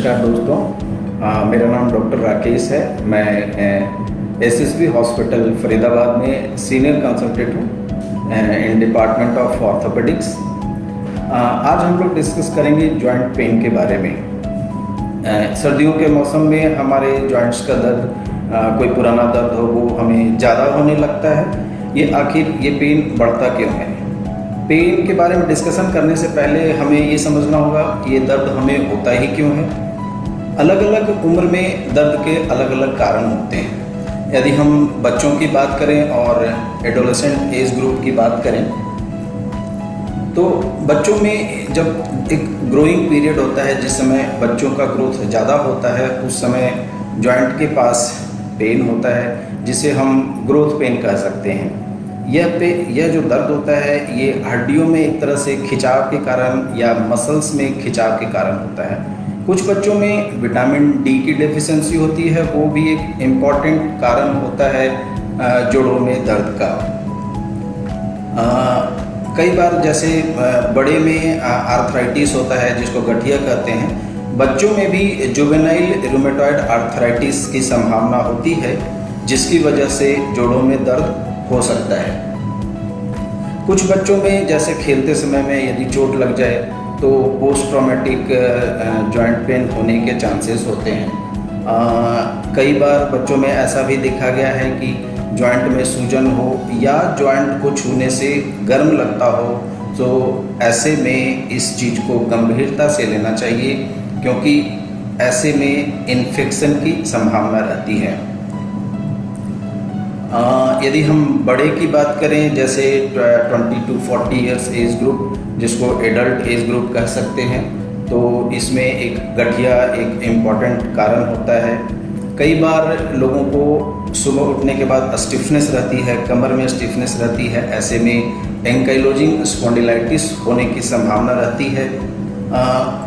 नमस्कार दोस्तों। मेरा नाम डॉक्टर राकेश है। मैं एसएसबी हॉस्पिटल फरीदाबाद में सीनियर कंसल्टेंट हूँ इन डिपार्टमेंट ऑफ ऑर्थोपेडिक्स। आज हम लोग डिस्कस करेंगे जॉइंट पेन के बारे में। सर्दियों के मौसम में हमारे जॉइंट्स का दर्द, कोई पुराना दर्द हो वो हमें ज़्यादा होने लगता है। ये आखिर ये पेन बढ़ता क्यों है? पेन के बारे में डिस्कशन करने से पहले हमें ये समझना होगा ये दर्द हमें होता ही क्यों है। अलग अलग उम्र में दर्द के अलग अलग कारण होते हैं। यदि हम बच्चों की बात करें और एडोलेसेंट एज ग्रुप की बात करें तो बच्चों में जब एक ग्रोइंग पीरियड होता है, जिस समय बच्चों का ग्रोथ ज़्यादा होता है, उस समय जॉइंट के पास पेन होता है जिसे हम ग्रोथ पेन कह सकते हैं। यह जो दर्द होता है ये हड्डियों में एक तरह से खिंचाव के कारण या मसल्स में खिंचाव के कारण होता है। कुछ बच्चों में विटामिन डी की डेफिशिएंसी होती है, वो भी एक इम्पॉर्टेंट कारण होता है जोड़ों में दर्द का। कई बार जैसे बड़े में आर्थराइटिस होता है जिसको गठिया कहते हैं, बच्चों में भी जुवेनाइल रूमेटॉइड आर्थराइटिस की संभावना होती है जिसकी वजह से जोड़ों में दर्द हो सकता है। कुछ बच्चों में जैसे खेलते समय में यदि चोट लग जाए तो पोस्ट ट्रॉमेटिक जॉइंट पेन होने के चांसेस होते हैं। कई बार बच्चों में ऐसा भी देखा गया है कि जॉइंट में सूजन हो या जॉइंट को छूने से गर्म लगता हो, तो ऐसे में इस चीज़ को गंभीरता से लेना चाहिए क्योंकि ऐसे में इन्फेक्शन की संभावना रहती है। यदि हम बड़े की बात करें जैसे 20 to 40 इयर्स एज ग्रुप, जिसको एडल्ट एज ग्रुप कह सकते हैं, तो इसमें एक गठिया एक इम्पॉर्टेंट कारण होता है। कई बार लोगों को सुबह उठने के बाद स्टिफनेस रहती है, कमर में स्टिफनेस रहती है, ऐसे में एंकाइलोजिंग स्पॉन्डिलाइटिस होने की संभावना रहती है।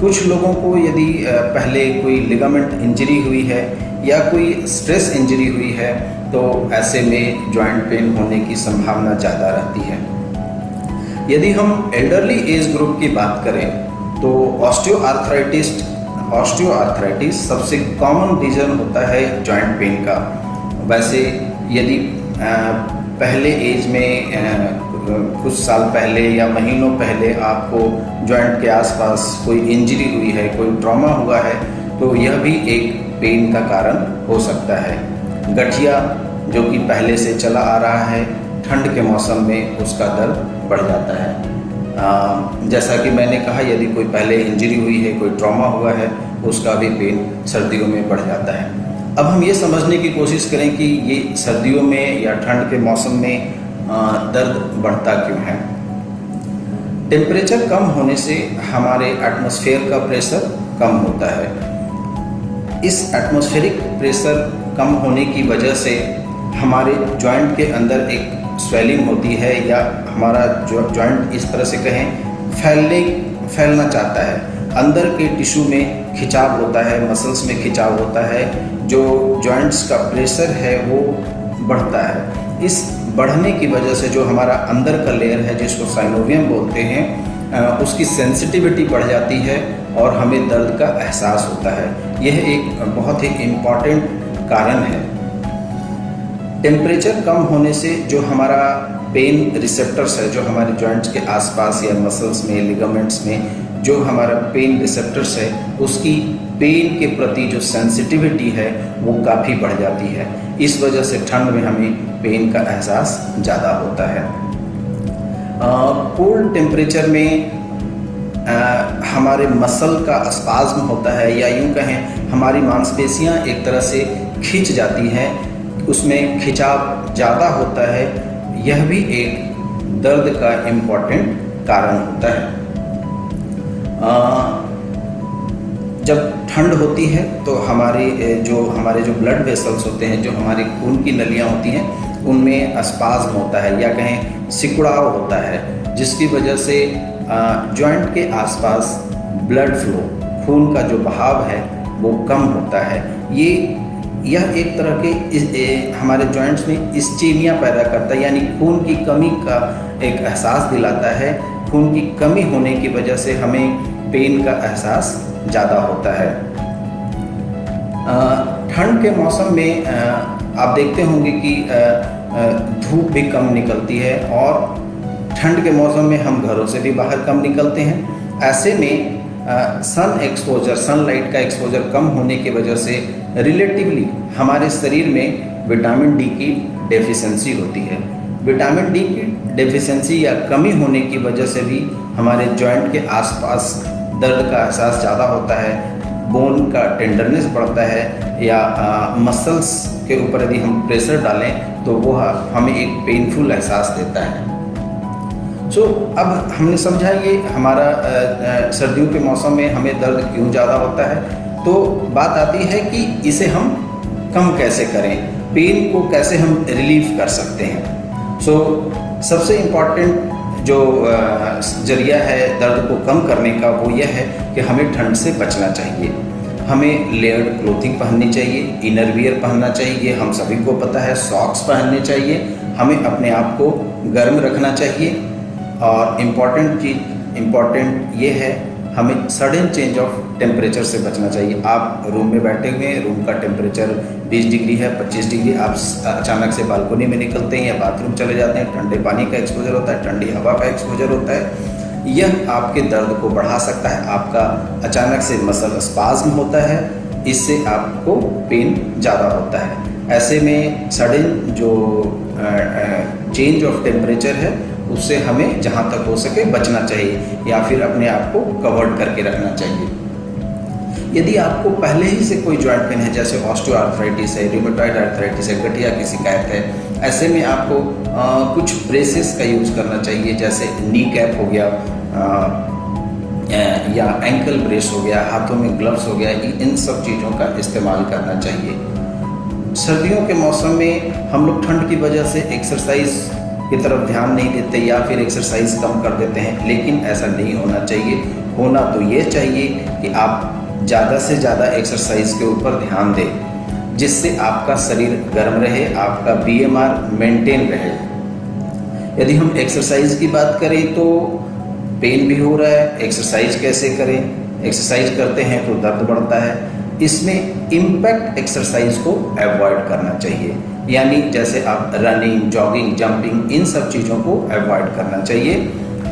कुछ लोगों को यदि पहले कोई लिगामेंट इंजरी हुई है या कोई स्ट्रेस इंजरी हुई है तो ऐसे में जॉइंट पेन होने की संभावना ज़्यादा रहती है। यदि हम एल्डरली एज ग्रुप की बात करें तो ऑस्टियोआर्थराइटिस सबसे कॉमन रीज़न होता है जॉइंट पेन का। वैसे यदि पहले एज में कुछ साल पहले या महीनों पहले आपको जॉइंट के आसपास कोई इंजरी हुई है, कोई ट्रॉमा हुआ है, तो यह भी एक पेन का कारण हो सकता है। गठिया जो कि पहले से चला आ रहा है, ठंड के मौसम में उसका दर्द बढ़ जाता है। जैसा कि मैंने कहा, यदि कोई पहले इंजरी हुई है, कोई ट्रॉमा हुआ है, उसका भी पेन सर्दियों में बढ़ जाता है। अब हम ये समझने की कोशिश करें कि ये सर्दियों में या ठंड के मौसम में दर्द बढ़ता क्यों है। टेम्परेचर कम होने से हमारे एटमॉस्फेयर का प्रेशर कम होता है। इस एटमॉस्फेरिक प्रेशर कम होने की वजह से हमारे जॉइंट के अंदर एक स्वेलिंग होती है, या हमारा जॉइंट इस तरह से कहें फैलना चाहता है। अंदर के टिश्यू में खिंचाव होता है, मसल्स में खिंचाव होता है, जो जॉइंट्स का प्रेशर है वो बढ़ता है। इस बढ़ने की वजह से जो हमारा अंदर का लेयर है जिसको साइनोवियम बोलते हैं, उसकी सेंसिटिविटी बढ़ जाती है और हमें दर्द का एहसास होता है। यह एक बहुत ही इम्पॉर्टेंट कारण है। टेम्परेचर कम होने से जो हमारा पेन रिसेप्टर्स है, जो हमारे जॉइंट्स के आसपास या मसल्स में, लिगामेंट्स में जो हमारा पेन रिसेप्टर्स है, उसकी पेन के प्रति जो सेंसिटिविटी है वो काफ़ी बढ़ जाती है। इस वजह से ठंड में हमें पेन का एहसास ज़्यादा होता है। कोल्ड टेम्परेचर में हमारे मसल का स्पाज्म होता है, या यूँ कहें हमारी मांसपेशियाँ एक तरह से खिंच जाती हैं, उसमें खिंचाव ज़्यादा होता है। यह भी एक दर्द का इम्पॉर्टेंट कारण होता है। जब ठंड होती है तो हमारे जो ब्लड वेसल्स होते हैं, जो हमारी खून की नलियाँ होती हैं, उनमें स्पाज्म होता है या कहें सिकुड़ाव होता है, जिसकी वजह से जॉइंट के आसपास ब्लड फ्लो, खून का जो बहाव है वो कम होता है। यह एक तरह के हमारे जॉइंट्स में इस्चेमिया पैदा करता है, यानी खून की कमी का एक एहसास दिलाता है। खून की कमी होने की वजह से हमें पेन का एहसास ज़्यादा होता है। ठंड के मौसम में आप देखते होंगे कि धूप भी कम निकलती है और ठंड के मौसम में हम घरों से भी बाहर कम निकलते हैं। ऐसे में सनलाइट का एक्सपोजर कम होने की वजह से रिलेटिवली हमारे शरीर में विटामिन डी की डेफिशिएंसी होती है। विटामिन डी की डेफिशिएंसी या कमी होने की वजह से भी हमारे जॉइंट के आसपास दर्द का एहसास ज़्यादा होता है, बोन का टेंडरनेस बढ़ता है, या मसल्स के ऊपर यदि हम प्रेशर डालें तो वो हमें एक पेनफुल एहसास देता है। अब हमने समझा ये हमारा सर्दियों के मौसम में हमें दर्द क्यों ज़्यादा होता है। तो बात आती है कि इसे हम कम कैसे करें, पेन को कैसे हम रिलीव कर सकते हैं। सबसे इम्पॉर्टेंट जो जरिया है दर्द को कम करने का वो यह है कि हमें ठंड से बचना चाहिए। हमें लेयर्ड क्लोथिंग पहननी चाहिए, इनर वियर पहनना चाहिए, हम सभी को पता है सॉक्स पहनने चाहिए। हमें अपने आप को गर्म रखना चाहिए और इम्पॉर्टेंट ये है हमें सडन चेंज ऑफ टेम्परेचर से बचना चाहिए। आप रूम में बैठे हुए हैं, रूम का टेम्परेचर 20 डिग्री है, 25 डिग्री, आप अचानक से बालकनी में निकलते हैं या बाथरूम चले जाते हैं, ठंडे पानी का एक्सपोजर होता है, ठंडी हवा का एक्सपोजर होता है, यह आपके दर्द को बढ़ा सकता है। आपका अचानक से मसल स्पाज्म होता है, इससे आपको पेन ज़्यादा होता है। ऐसे में सडन जो चेंज ऑफ टेम्परेचर है उससे हमें जहाँ तक हो सके बचना चाहिए या फिर अपने आप को कवर्ड करके रखना चाहिए। यदि आपको पहले ही से कोई जॉइंट पेन है, जैसे ऑस्टियोआर्थराइटिस है, रूमेटॉइड आर्थराइटिस है, गठिया की शिकायत है, ऐसे में आपको कुछ ब्रेसेस का यूज़ करना चाहिए, जैसे नी कैप हो गया या एंकल ब्रेस हो गया, हाथों में ग्लव्स हो गया, इन सब चीज़ों का इस्तेमाल करना चाहिए। सर्दियों के मौसम में हम लोग ठंड की वजह से एक्सरसाइज की तरफ ध्यान नहीं देते या फिर एक्सरसाइज कम कर देते हैं, लेकिन ऐसा नहीं होना चाहिए। होना तो ये चाहिए कि आप ज़्यादा से ज़्यादा एक्सरसाइज के ऊपर ध्यान दें, जिससे आपका शरीर गर्म रहे, आपका BMR मेंटेन रहे। यदि हम एक्सरसाइज की बात करें तो पेन भी हो रहा है, एक्सरसाइज कैसे करें? एक्सरसाइज करते हैं तो दर्द बढ़ता है। इसमें इम्पैक्ट एक्सरसाइज को अवॉइड करना चाहिए, यानी जैसे आप रनिंग, जॉगिंग, जंपिंग, इन सब चीज़ों को अवॉइड करना चाहिए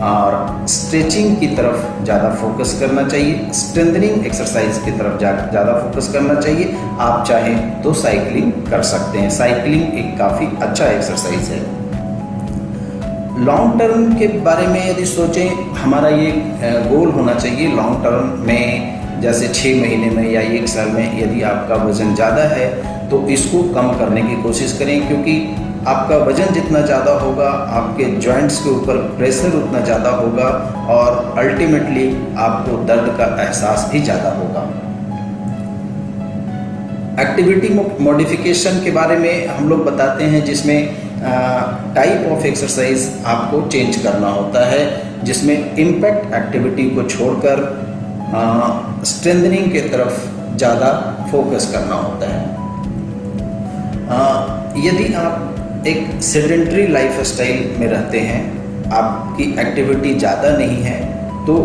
और स्ट्रेचिंग की तरफ ज़्यादा फोकस करना चाहिए, स्ट्रेंथनिंग एक्सरसाइज की तरफ ज़्यादा फोकस करना चाहिए। आप चाहें तो साइकिलिंग कर सकते हैं, साइकिलिंग एक काफ़ी अच्छा एक्सरसाइज है। लॉन्ग टर्म के बारे में यदि सोचें, हमारा ये गोल होना चाहिए लॉन्ग टर्म में, जैसे 6 महीने में या 1 साल में यदि आपका वज़न ज़्यादा है तो इसको कम करने की कोशिश करें, क्योंकि आपका वज़न जितना ज़्यादा होगा आपके जॉइंट्स के ऊपर प्रेशर उतना ज़्यादा होगा और अल्टीमेटली आपको दर्द का एहसास भी ज़्यादा होगा। एक्टिविटी मॉडिफिकेशन के बारे में हम लोग बताते हैं, जिसमें टाइप ऑफ एक्सरसाइज आपको चेंज करना होता है, जिसमें इम्पैक्ट एक्टिविटी को छोड़कर स्ट्रेंथनिंग के तरफ ज़्यादा फोकस करना होता है। यदि आप एक सेडेंटरी लाइफस्टाइल में रहते हैं, आपकी एक्टिविटी ज़्यादा नहीं है, तो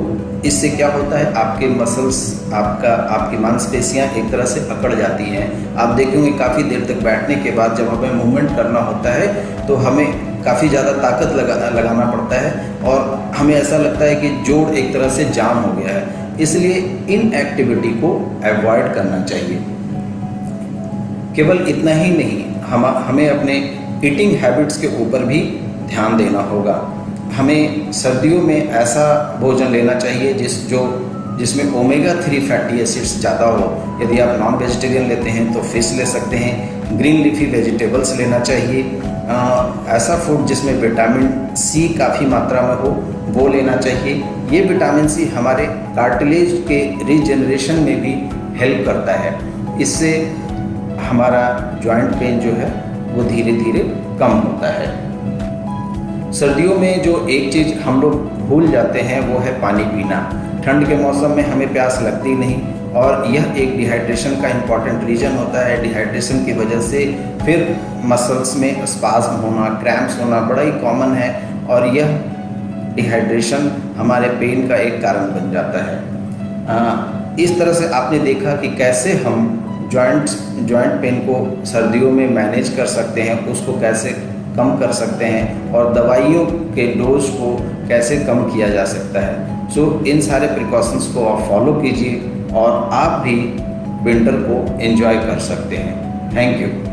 इससे क्या होता है, आपके मसल्स, आपकी मांसपेशियां एक तरह से अकड़ जाती हैं। आप देखेंगे काफ़ी देर तक बैठने के बाद जब हमें मूवमेंट करना होता है तो हमें काफ़ी ज़्यादा ताकत लगाना पड़ता है और हमें ऐसा लगता है कि जोड़ एक तरह से जाम हो गया है। इसलिए इन एक्टिविटी को अवॉइड करना चाहिए। केवल इतना ही नहीं, हमें अपने ईटिंग हैबिट्स के ऊपर भी ध्यान देना होगा। हमें सर्दियों में ऐसा भोजन लेना चाहिए जिसमें ओमेगा 3 फैटी एसिड्स ज़्यादा हो। यदि आप नॉन वेजिटेरियन लेते हैं तो फिश ले सकते हैं, ग्रीन लीफी वेजिटेबल्स लेना चाहिए, ऐसा फूड जिसमें विटामिन सी काफ़ी मात्रा में हो वो लेना चाहिए। ये विटामिन सी हमारे कार्टिलेज के रीजनरेशन में भी हेल्प करता है। इससे हमारा जॉइंट पेन जो है वो धीरे धीरे कम होता है। सर्दियों में जो एक चीज़ हम लोग भूल जाते हैं वो है पानी पीना। ठंड के मौसम में हमें प्यास लगती नहीं और यह एक डिहाइड्रेशन का इम्पॉर्टेंट रीज़न होता है। डिहाइड्रेशन की वजह से फिर मसल्स में स्पाज्म होना, क्रैम्प्स होना बड़ा ही कॉमन है और यह डिहाइड्रेशन हमारे पेन का एक कारण बन जाता है। इस तरह से आपने देखा कि कैसे हम जॉइंट पेन को सर्दियों में मैनेज कर सकते हैं, उसको कैसे कम कर सकते हैं और दवाइयों के डोज को कैसे कम किया जा सकता है। सो इन सारे प्रिकॉशंस को आप फॉलो कीजिए और आप भी विंटर को एंजॉय कर सकते हैं। Thank you.